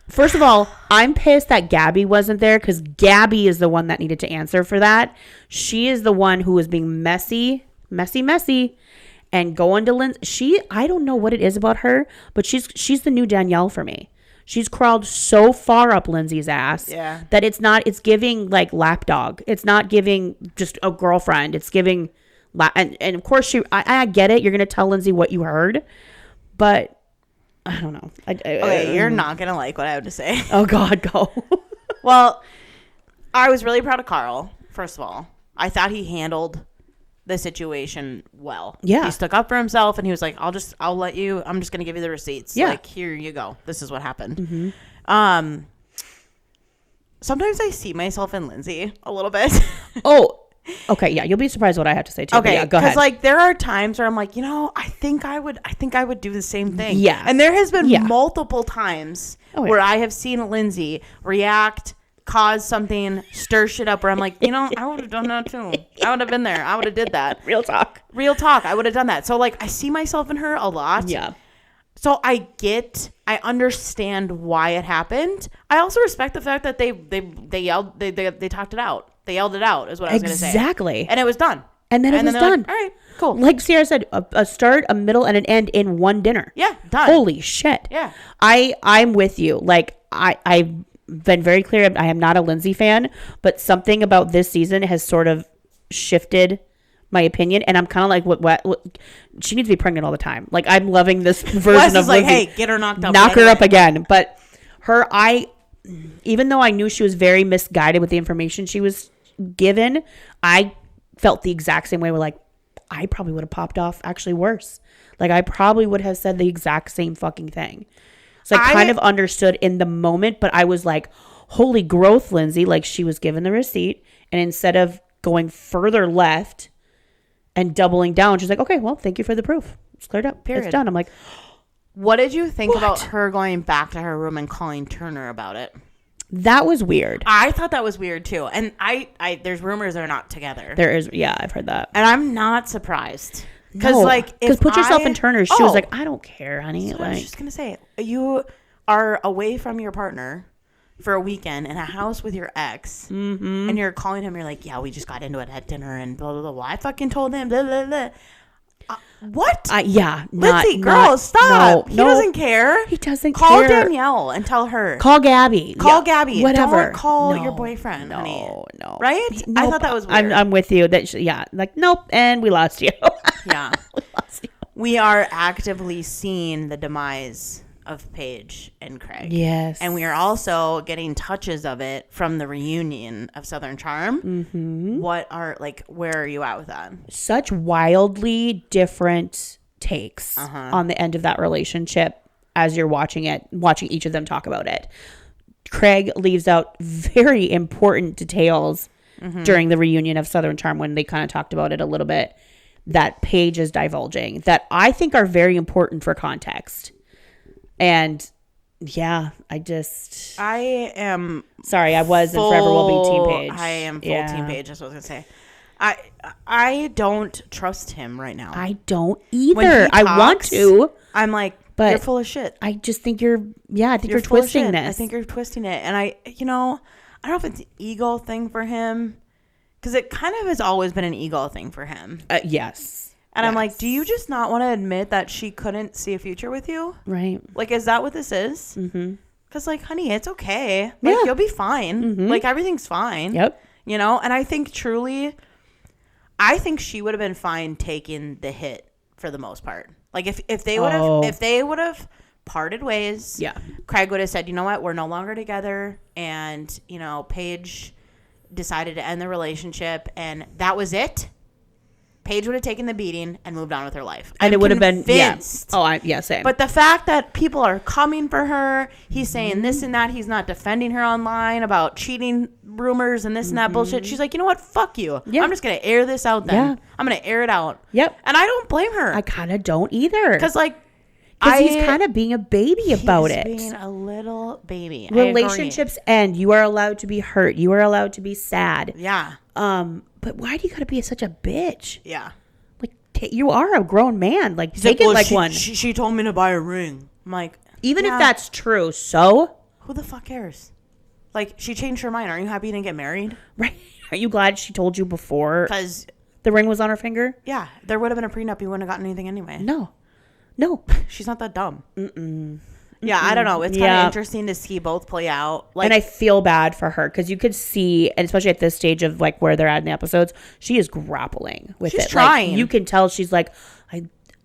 First of all, I'm pissed that Gabby wasn't there, because Gabby is the one that needed to answer for that. She is the one who was being messy, and going to Lindsay. I don't know what it is about her, but she's the new Danielle for me. She's crawled so far up Lindsay's ass that it's giving, like, lapdog. It's not giving just a girlfriend. It's giving, and of course I get it. You're going to tell Lindsay what you heard, but I don't know. Okay, you're not going to like what I have to say. Oh, God, go. Well, I was really proud of Carl, first of all. I thought he handled the situation well. Yeah. He stuck up for himself, and he was like, I'm just going to give you the receipts. Yeah. Like, here you go. This is what happened. Mm-hmm. Sometimes I see myself in Lindsay a little bit. Oh, okay. Yeah. You'll be surprised what I have to say too. Okay. Yeah, go ahead. Because, like, there are times where I'm like, I think I would do the same thing. Yeah. And there has been multiple times where I have seen Lindsay react, cause something, stir shit up, where I'm like, I would have done that too. I would have been there. I would have did that. Real talk. I would have done that. So, like, I see myself in her a lot. Yeah. So I understand why it happened. I also respect the fact that they yelled, they talked it out. They yelled it out, is what I was going to say. Exactly. And it was done. And then it was done. Like, all right, cool. Like Sierra said, a start, a middle, and an end in one dinner. Yeah, done. Holy shit. Yeah. I'm with you. Like, I've been very clear. I am not a Lindsay fan, but something about this season has sort of shifted my opinion, and I'm kind of like, what? She needs to be pregnant all the time. Like, I'm loving this version of like, Lindsay. hey, get her knocked up. Knock her up again. But even though I knew she was very misguided with the information she was given, I felt the exact same way. We're like, I probably would have popped off actually worse. Like, I probably would have said the exact same fucking thing. So I kind of understood in the moment, but I was like, holy growth, Lindsay. Like, she was given the receipt, and instead of going further left and doubling down, she's like, okay, well, thank you for the proof. It's cleared up. Period. It's done. I'm like, what did you think about her going back to her room and calling Turner about it? That was weird. I thought that was weird too. And I there's rumors they're not together. There is, yeah, I've heard that. And I'm not surprised. Because put yourself in Turner's shoes. Like, I don't care, honey. I was just gonna say, you are away from your partner for a weekend in a house with your ex, and you're calling him. You're like, yeah, we just got into it at dinner, and blah blah blah. Well, I fucking told him. Blah blah blah. What? Yeah, Lindsay, girl, stop. He doesn't care. He doesn't Call care. Call Danielle and tell her. Call Gabby. Call Gabby. Whatever. Don't call your boyfriend, honey. No. Right? Nope. I thought that was weird. I'm with you. Like, nope, and we lost you. Yeah. We are actively seeing the demise of Paige and Craig. Yes. And we are also getting touches of it from the reunion of Southern Charm. Mm-hmm. Where are you at with that? Such wildly different takes on the end of that relationship as you're watching each of them talk about it. Craig leaves out very important details during the reunion of Southern Charm when they kind of talked about it a little bit that Paige is divulging that I think are very important for context. And yeah, I am sorry, I was and forever will be Team Paige. I am full Team Paige, that's what I was going to say. I don't trust him right now. I don't either. I want to. I'm like, but you're full of shit. I just think you're twisting this. I think you're twisting it. And I don't know if it's an ego thing for him. Because it kind of has always been an ego thing for him. Yes. And I'm like, do you just not want to admit that she couldn't see a future with you? Right. Like, is that what this is? Mm-hmm. Because, like, honey, it's okay. Like, you'll be fine. Mm-hmm. Like, everything's fine. Yep. You know? And I think truly, she would have been fine taking the hit for the most part. Like, if they would have parted ways, Craig would have said, you know what, we're no longer together. And, Paige decided to end the relationship, and that was it. Paige would have taken the beating and moved on with her life. And it would have been convinced. Same. But the fact that people are coming for her, he's saying this and that, he's not defending her online about cheating rumors and this and that bullshit. She's like, you know what? Fuck you. Yeah. I'm just gonna air this out then. Yeah. I'm gonna air it out. Yep. And I don't blame her. I kind of don't either. Because he's kind of being a baby about it. He's being a little baby. Relationships end. You are allowed to be hurt. You are allowed to be sad. Yeah. But why do you gotta be such a bitch? Yeah. Like, you are a grown man. Like, take it like one. She told me to buy a ring. I'm like, even if that's true, so who the fuck cares? Like, she changed her mind. Aren't you happy you didn't get married? Right. Are you glad she told you before? Because the ring was on her finger? Yeah. There would have been a prenup. You wouldn't have gotten anything anyway. No. She's not that dumb. Yeah, I don't know. It's kind of interesting to see both play out. And I feel bad for her because you could see, and especially at this stage of like where they're at in the episodes, she is grappling with it. She's trying. Like, you can tell she's like,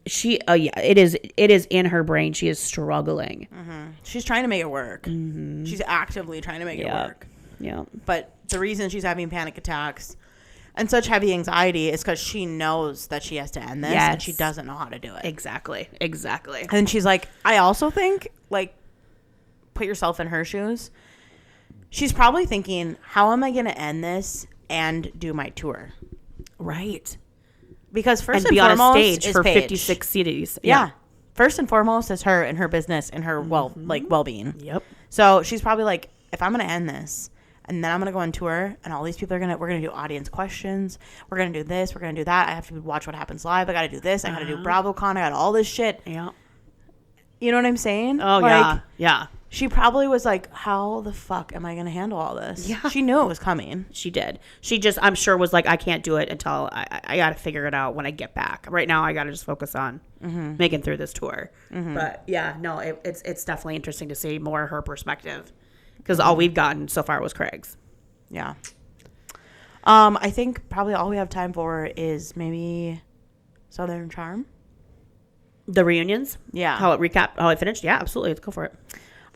it is in her brain. She is struggling. Mm-hmm. She's trying to make it work. Mm-hmm. She's actively trying to make it work. Yeah. But the reason she's having panic attacks and such heavy anxiety is because she knows that she has to end this and she doesn't know how to do it. Exactly. And she's like, I also think, like, put yourself in her shoes. She's probably thinking, how am I going to end this and do my tour? Right. Because first and be foremost on a stage is for Paige. 56 cities. Yeah. First and foremost is her and her business and her well-being. Yep. So she's probably like, if I'm going to end this, and then I'm going to go on tour, and all these people we're going to do audience questions. We're going to do this. We're going to do that. I have to watch What Happens Live. I got to do this. I got to do BravoCon. I got all this shit. Yeah. You know what I'm saying? Oh, like, yeah. She probably was like, how the fuck am I going to handle all this? Yeah. She knew it was coming. She did. She just, I'm sure, was like, I can't do it until I got to figure it out when I get back. Right now, I got to just focus on making through this tour. Mm-hmm. But, yeah, no, it's definitely interesting to see more of her perspective. Because all we've gotten so far was Craig's. Yeah. I think probably all we have time for is maybe Southern Charm. The reunions? Yeah. How it finished? Yeah, absolutely. Let's go for it.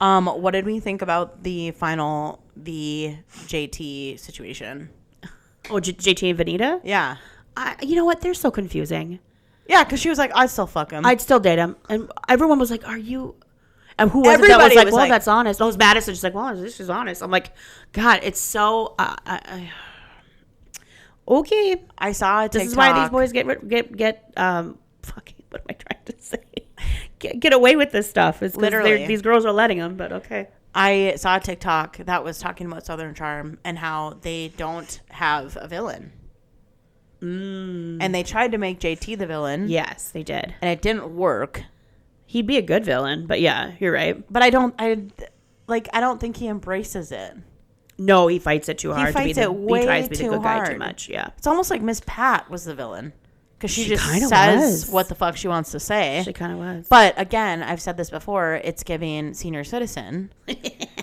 What did we think about the final JT situation? Oh, JT and Vanita? Yeah. You know what? They're so confusing. Yeah, because she was like, I'd still fuck him. I'd still date him. And everyone was like, are you... And who was it that was like, well, that's honest. Oh, it was Madison. She's like, well, this is honest. I'm like, God, it's so... okay. I saw a TikTok. This is why these boys get fucking, what am I trying to say? Get away with this stuff. It's literally these girls are letting them, but okay. I saw a TikTok that was talking about Southern Charm and how they don't have a villain. And they tried to make JT the villain. Yes, they did. And it didn't work. He'd be a good villain, but yeah, you're right. But I don't think he embraces it. No, he fights it too hard. He fights it way too hard. He tries to be the good guy too much, yeah. It's almost like Miss Pat was the villain. Because she just says what the fuck she wants to say. She kind of was. But again, I've said this before, it's giving senior citizen.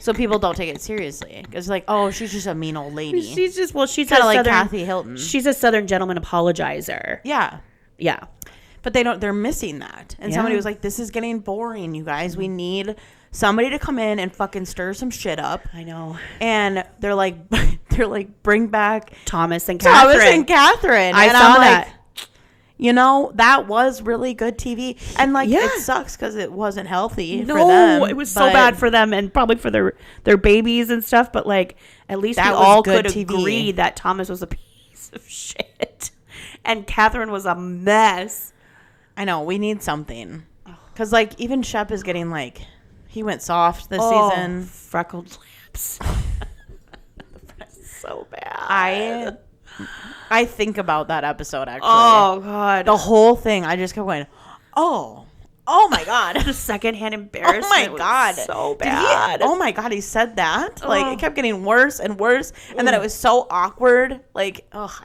So people don't take it seriously. It's like, oh, she's just a mean old lady. She's kind of like Kathy Hilton. She's a Southern gentleman apologizer. Yeah. Yeah. But they're missing that. And somebody was like, this is getting boring, you guys. We need somebody to come in and fucking stir some shit up. I know. And they're like, bring back Thomas and Catherine. I saw that. That was really good TV. And it sucks because it wasn't healthy for them. No, it was so bad for them and probably for their babies and stuff. But at least we all could agree that Thomas was a piece of shit and Catherine was a mess. I know. We need something. Because even Shep is getting he went soft this season. Freckled lips. So bad. I think about that episode, actually. Oh, God. The whole thing, I just kept going, oh my God. The secondhand embarrassment. Oh, my God. Was so bad. Oh, my God. He said that. It kept getting worse and worse. And then it was so awkward. I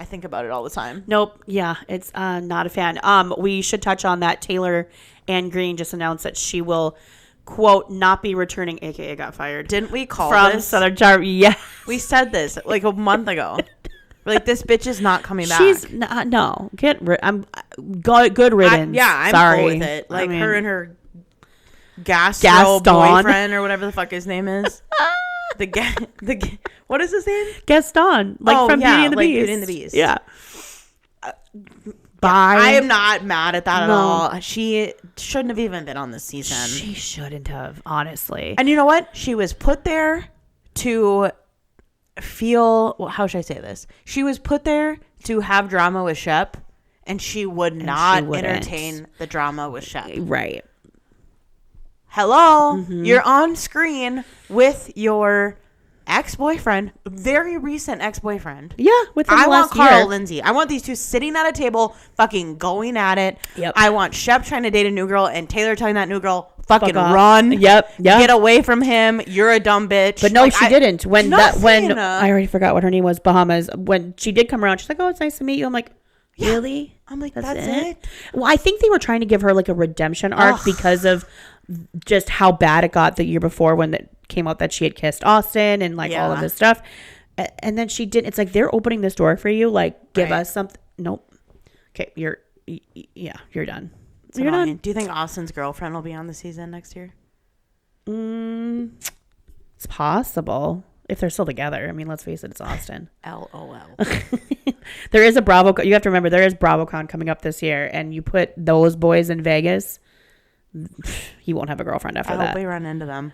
think about it all the time. Nope. Yeah, it's not a fan. We should touch on that. Taylor Ann Green just announced that she will, quote, not be returning, aka got fired. Didn't we call from this? Southern Jar? Yeah. We said this a month ago. This bitch is not coming back. She's no. I'm good riddance. I'm sorry cool with it. Her and her Gaston boyfriend or whatever the fuck his name is. What is his name? Gaston, from Beauty and the Beast. Beauty and the Beast. Yeah. Bye. I am not mad at that at all. She shouldn't have even been on this season. She shouldn't have, honestly. And you know what? She was put there to feel, how should I say this? She was put there to have drama with Shep, and she would not entertain the drama with Shep. Right. Hello, you're on screen with your ex-boyfriend, very recent ex-boyfriend. Yeah, within the last want Carl year. Lindsay. I want these two sitting at a table, fucking going at it. Yep. I want Shep trying to date a new girl, and Taylor telling that new girl, fucking run. Yep. Get away from him. You're a dumb bitch. But no, she didn't. When I already forgot what her name was, Bahamas. When she did come around, she's like, "Oh, it's nice to meet you." I'm like, really? I'm like, that's it? Well, I think they were trying to give her a redemption arc because of just how bad it got the year before when it came out that she had kissed Austin and all of this stuff. And then she didn't. It's they're opening this door for you. Give us something. Nope. Okay, you're done. You're done. Do you think Austin's girlfriend will be on the season next year? It's possible. If they're still together. I mean, let's face it, it's Austin. LOL. There is a Bravo. You have to remember, there is BravoCon coming up this year, and you put those boys in Vegas, he won't have a girlfriend after that. I hope we run into them.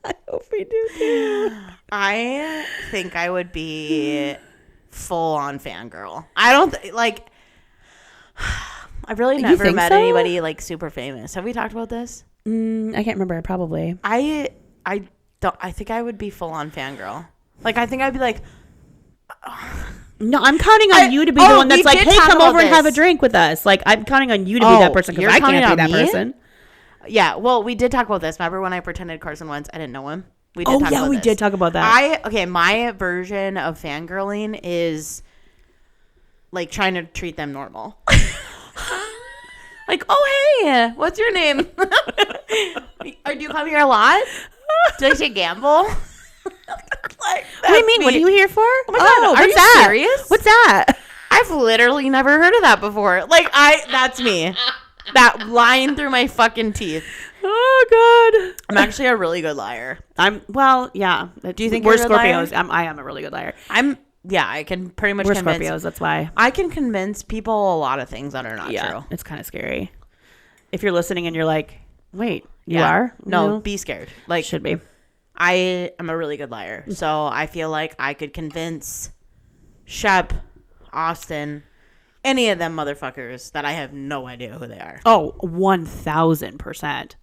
I hope we do too. I think I would be full on fangirl. I don't I've really never met anybody super famous. Have we talked about this? I can't remember. Probably. I think I would be full on fangirl. I think I'd be no, I'm counting on you to be the one that's hey, come over and have a drink with us. I'm counting on you to be that person because I can't be that person. Yeah, well, we did talk about this. Remember when I pretended Carson Wentz? I didn't know him. We did did talk about that. My version of fangirling is trying to treat them normal. Oh, hey, what's your name? Do you come here a lot? Do I say gamble? What do you mean? What are you here for? Oh my God, are you serious? What's that? I've literally never heard of that before. That's me. That lying through my fucking teeth. Oh God. I'm actually a really good liar. Yeah. Do you think we're Scorpios? I am a really good liar. I can pretty much convince. We're Scorpios, that's why. I can convince people a lot of things that are not true. It's kind of scary. If you're listening and you're like, wait, you are? No, be scared. Should be. I am a really good liar. So I feel like I could convince Shep, Austin, any of them motherfuckers that I have no idea who they are. Oh, 1,000%.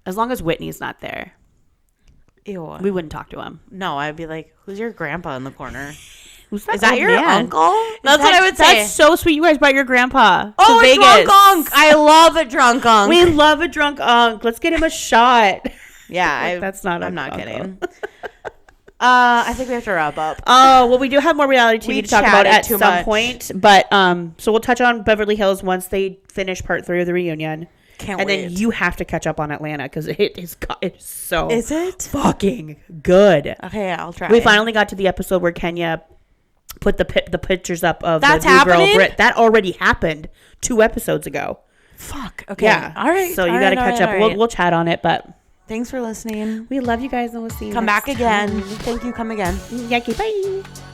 As long as Whitney's not there. Ew. We wouldn't talk to him. No, I'd be like, who's your grandpa in the corner? Is that your uncle? That's what I would say. That's so sweet. You guys brought your grandpa to Vegas. Drunk unk. I love a drunk unk. We love a drunk unk. Let's get him a shot. Yeah, that's not. I'm not kidding. I think we have to wrap up. Oh, well, we do have more reality TV to talk about at some point, but so we'll touch on Beverly Hills once they finish part 3 of the reunion. Can't wait. And then you have to catch up on Atlanta because it's so is it fucking good. Okay, I'll try. We finally got to the episode where Kenya put the pictures up of that's the new happening? girl Brit. That already happened 2 episodes ago. Fuck. Okay. Yeah. All right. So you got to catch up. Right. We'll chat on it, but thanks for listening. We love you guys, and we'll see you Come next back again. time. Thank you. Come again. Yaki, bye.